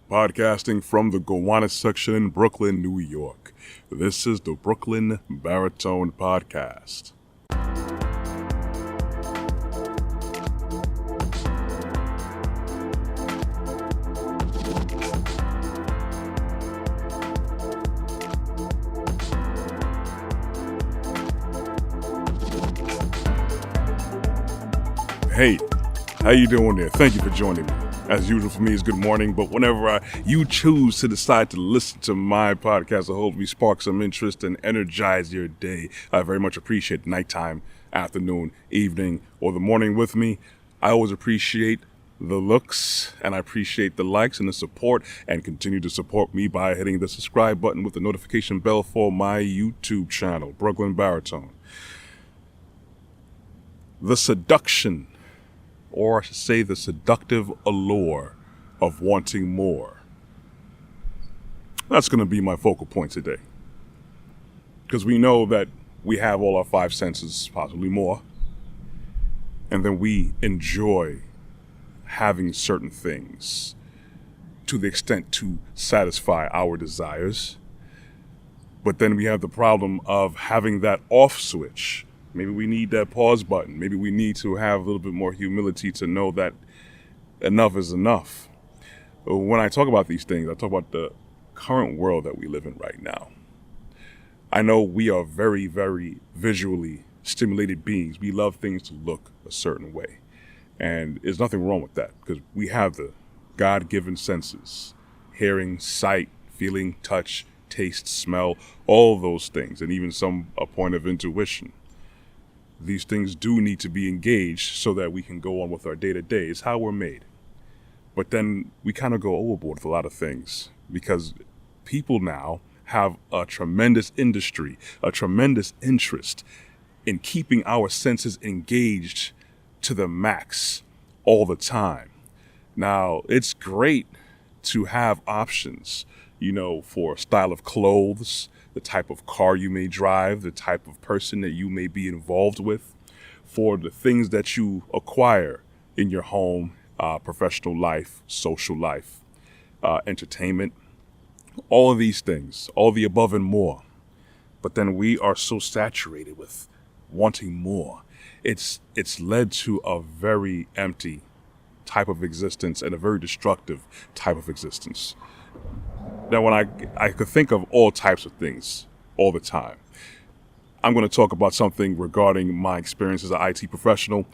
Podcasting from the Gowanus section in Brooklyn, New York. This is the Brooklyn Baritone Podcast. Hey, how you doing there? Thank you for joining me. As usual for me, it's good morning, but whenever you choose to decide to listen to my podcast, I hope we spark some interest and energize your day. I very much appreciate nighttime, afternoon, evening, or the morning with me. I always appreciate the looks, and I appreciate the likes and the support, and continue to support me by hitting the subscribe button with the notification bell for my YouTube channel, Brooklyn Baritone. The seduction, or I should say the seductive allure of wanting more. That's going to be my focal point today. Because we know that we have all our five senses, possibly more, and then we enjoy having certain things to the extent to satisfy our desires. But then we have the problem of having that off switch. Maybe we need that pause button. Maybe we need to have a little bit more humility to know that enough is enough. When I talk about these things, I talk about the current world that we live in right now. I know we are very, very visually stimulated beings. We love things to look a certain way. And there's nothing wrong with that because we have the God-given senses: hearing, sight, feeling, touch, taste, smell, all those things, and even a point of intuition. These things do need to be engaged so that we can go on with our day-to-day. It's how we're made. But then we kind of go overboard with a lot of things because people now have a tremendous industry, a tremendous interest in keeping our senses engaged to the max all the time. Now, it's great to have options, for style of clothes, the type of car you may drive, the type of person that you may be involved with, for the things that you acquire in your home, professional life, social life, entertainment, all of these things, all the above and more. But then we are so saturated with wanting more. It's led to a very empty type of existence and a very destructive type of existence. Now, when I could think of all types of things all the time, I'm going to talk about something regarding my experience as an IT professional.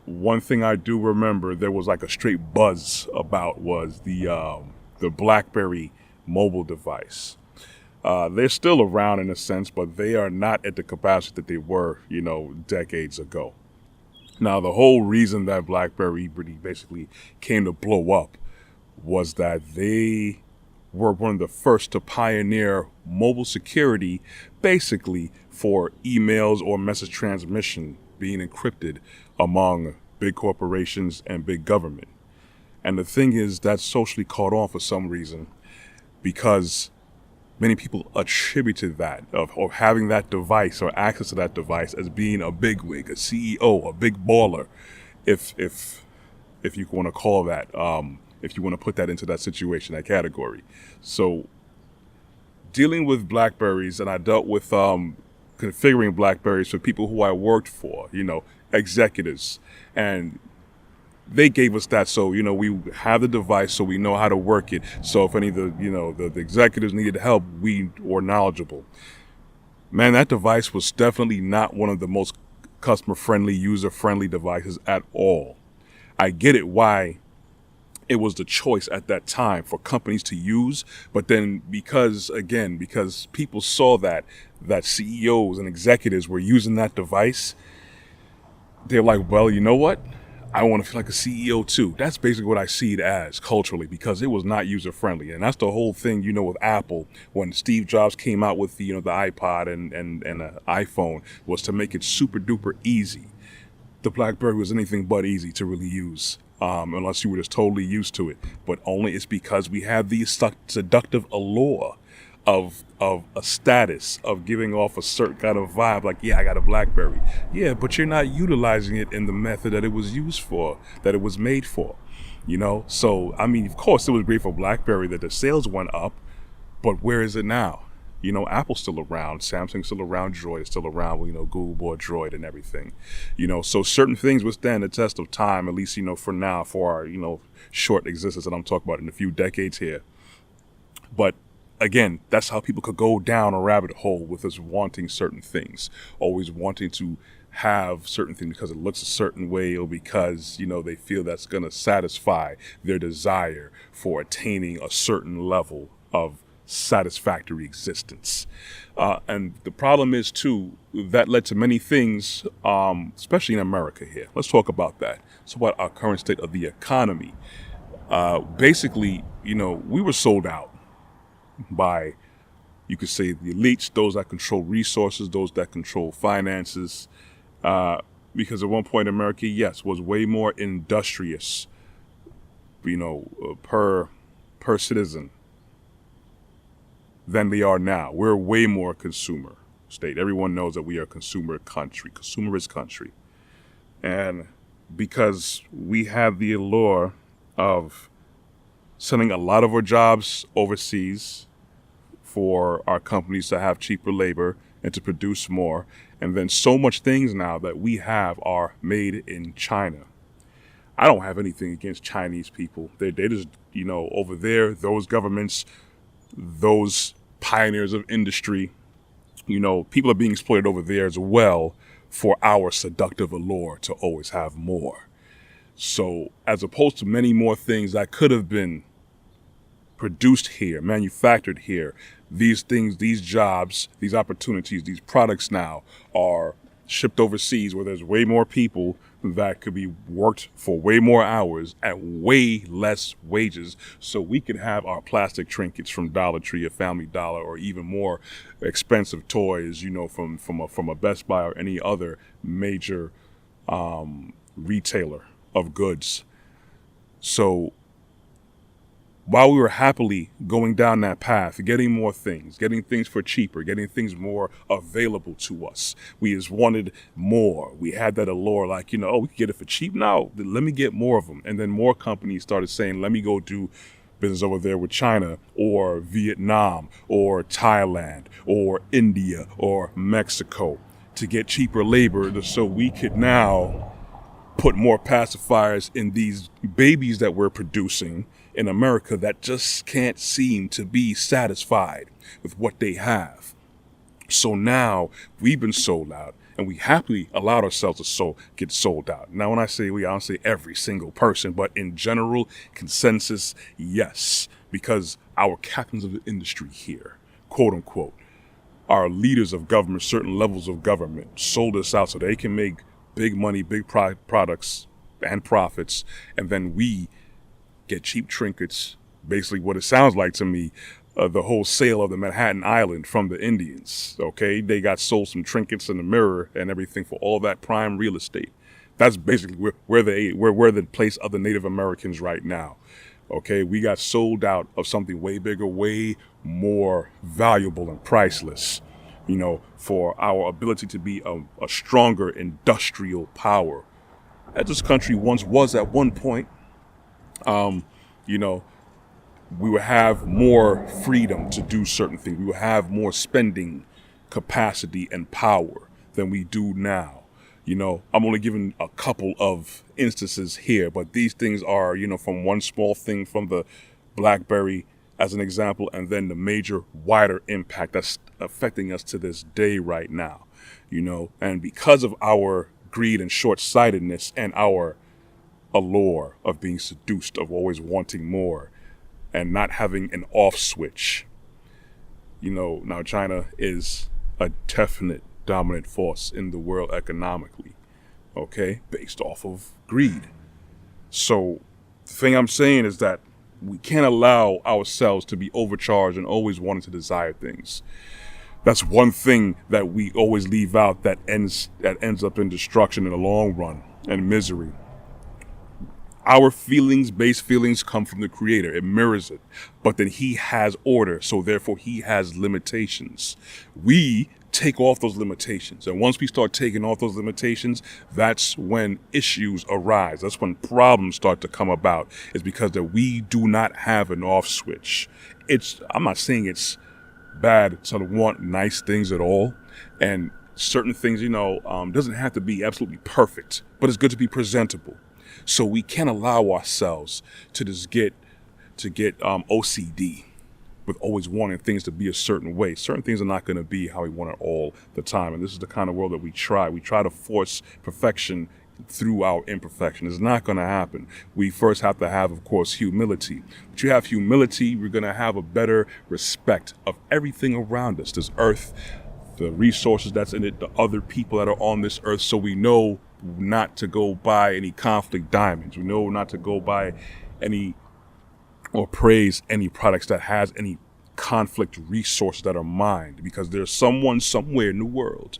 One thing I do remember there was like a straight buzz about was the BlackBerry mobile device. They're still around in a sense, but they are not at the capacity that they were, decades ago. Now, the whole reason that BlackBerry basically came to blow up was that they were one of the first to pioneer mobile security, basically for emails or message transmission being encrypted among big corporations and big government. And the thing is, that's socially caught on for some reason because many people attributed that of having that device or access to that device as being a bigwig, a CEO, a big baller, if you want to call that. If you want to put that into that situation, that category. So dealing with BlackBerries, and I dealt with configuring BlackBerries for people who I worked for, executives. And they gave us that so, we have the device so we know how to work it. So if any of the executives needed help, we were knowledgeable. Man, that device was definitely not one of the most customer-friendly, user-friendly devices at all. I get it why it was the choice at that time for companies to use, but then because people saw that CEOs and executives were using that device, they're like, well, you know what? I want to feel like a CEO too. That's basically what I see it as culturally, because it was not user friendly. And that's the whole thing, with Apple, when Steve Jobs came out with the iPod and the iPhone, was to make it super duper easy. The BlackBerry was anything but easy to really use. Unless you were just totally used to it. But only it's because we have the seductive allure of a status, of giving off a certain kind of vibe, like, yeah, I got a BlackBerry. Yeah, but you're not utilizing it in the method that it was used for, that it was made for. So, I mean, of course, it was great for BlackBerry that the sales went up, but where is it now? Apple's still around, Samsung's still around, Droid is still around, Google bought Droid and everything. So certain things withstand the test of time, at least, for now, for our, short existence that I'm talking about in a few decades here. But again, that's how people could go down a rabbit hole with us wanting certain things, always wanting to have certain things because it looks a certain way or because, they feel that's going to satisfy their desire for attaining a certain level of satisfactory existence. And the problem is, too, that led to many things, especially in America here. Let's talk about that. So about our current state of the economy. Basically, we were sold out by, you could say, the elites, those that control resources, those that control finances, because at one point America, yes, was way more industrious, per citizen than they are now. We're way more consumer state. Everyone knows that we are a consumerist country. And because we have the allure of sending a lot of our jobs overseas for our companies to have cheaper labor and to produce more. And then so much things now that we have are made in China. I don't have anything against Chinese people. They just, over there, those governments, those pioneers of industry, people are being exploited over there as well for our seductive allure to always have more. So as opposed to many more things that could have been produced here, manufactured here, these things, these jobs, these opportunities, these products now are shipped overseas where there's way more people that could be worked for way more hours at way less wages, so we can have our plastic trinkets from Dollar Tree or Family Dollar, or even more expensive toys, from a Best Buy or any other major retailer of goods. So while we were happily going down that path, getting more things, getting things for cheaper, getting things more available to us, we just wanted more. We had that allure, like, we can get it for cheap now. Let me get more of them. And then more companies started saying, let me go do business over there with China or Vietnam or Thailand or India or Mexico to get cheaper labor so we could now put more pacifiers in these babies that we're producing in America that just can't seem to be satisfied with what they have. So now we've been sold out, and we happily allowed ourselves to get sold out. Now, when I say we, I don't say every single person, but in general consensus, yes, because our captains of the industry here, quote unquote, our leaders of government, certain levels of government, sold us out so they can make big money, big products and profits, and then we get cheap trinkets. Basically what it sounds like to me, the whole sale of the Manhattan Island from the Indians, okay? They got sold some trinkets and a mirror and everything for all that prime real estate. That's basically where the place of the Native Americans right now, okay? We got sold out of something way bigger, way more valuable and priceless, for our ability to be a stronger industrial power, as this country once was at one point. We would have more freedom to do certain things. We would have more spending capacity and power than we do now. I'm only giving a couple of instances here, but these things are, from one small thing from the BlackBerry as an example, and then the major wider impact that's affecting us to this day right now, and because of our greed and short-sightedness and our allure of being seduced, of always wanting more and not having an off switch. Now China is a definite dominant force in the world economically, okay, based off of greed. So the thing I'm saying is that we can't allow ourselves to be overcharged and always wanting to desire things. That's one thing that we always leave out that ends up in destruction in the long run and misery. Our base feelings come from the Creator. It mirrors it. But then He has order, so therefore He has limitations. We take off those limitations. And once we start taking off those limitations, that's when issues arise. That's when problems start to come about. It's because that we do not have an off switch. I'm not saying it's bad to want nice things at all. And certain things, doesn't have to be absolutely perfect, but it's good to be presentable. So we can't allow ourselves to just get OCD with always wanting things to be a certain way. Certain things are not going to be how we want it all the time. And this is the kind of world that we try. We try to force perfection through our imperfection. It's not going to happen. We first have to have, of course, humility. But you have humility, we're going to have a better respect of everything around us. This earth, the resources that's in it, the other people that are on this earth. So we know not to go buy any conflict diamonds. We know not to go buy any or praise any products that has any conflict resources that are mined, because there's someone somewhere in the world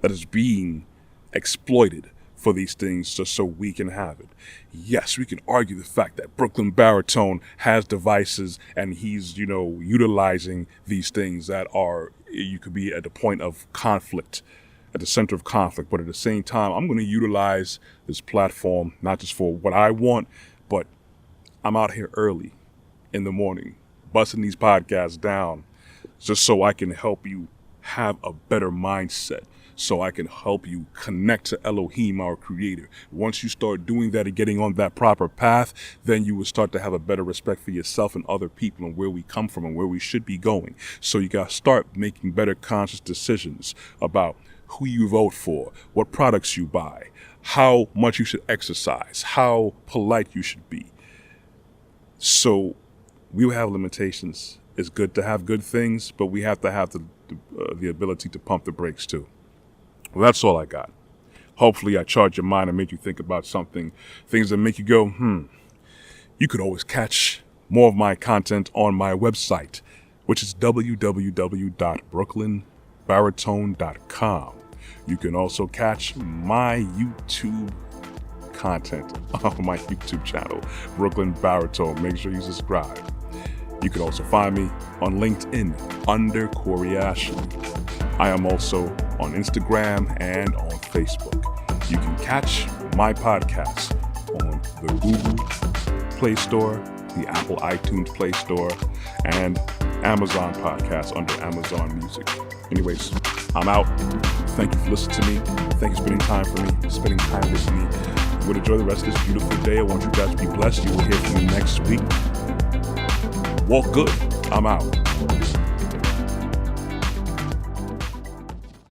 that is being exploited for these things just so we can have it. Yes, we can argue the fact that Brooklyn Baritone has devices and he's, utilizing these things that you could be at the point of conflict, at the center of conflict. But at the same time, I'm going to utilize this platform, not just for what I want, but I'm out here early in the morning, busting these podcasts down just so I can help you have a better mindset, so I can help you connect to Elohim, our creator. Once you start doing that and getting on that proper path, then you will start to have a better respect for yourself and other people and where we come from and where we should be going. So you got to start making better conscious decisions about who you vote for, what products you buy, how much you should exercise, how polite you should be. So we will have limitations. It's good to have good things, but we have to have the ability to pump the brakes too. Well, that's all I got. Hopefully I charge your mind and make you think about something, things that make you go, You could always catch more of my content on my website, which is www.brooklynbaritone.com. You can also catch my YouTube content on my YouTube channel, Brooklyn Baritone. Make sure you subscribe. You can also find me on LinkedIn under Corey Ashley. I am also on Instagram and on Facebook. You can catch my podcast on the Google Play Store, the Apple iTunes Play Store, and Amazon Podcasts under Amazon Music. Anyways, I'm out. Thank you for listening to me. Thank you for spending time with me. You would enjoy the rest of this beautiful day. I want you guys to be blessed. You will hear from me next week. Walk good. I'm out.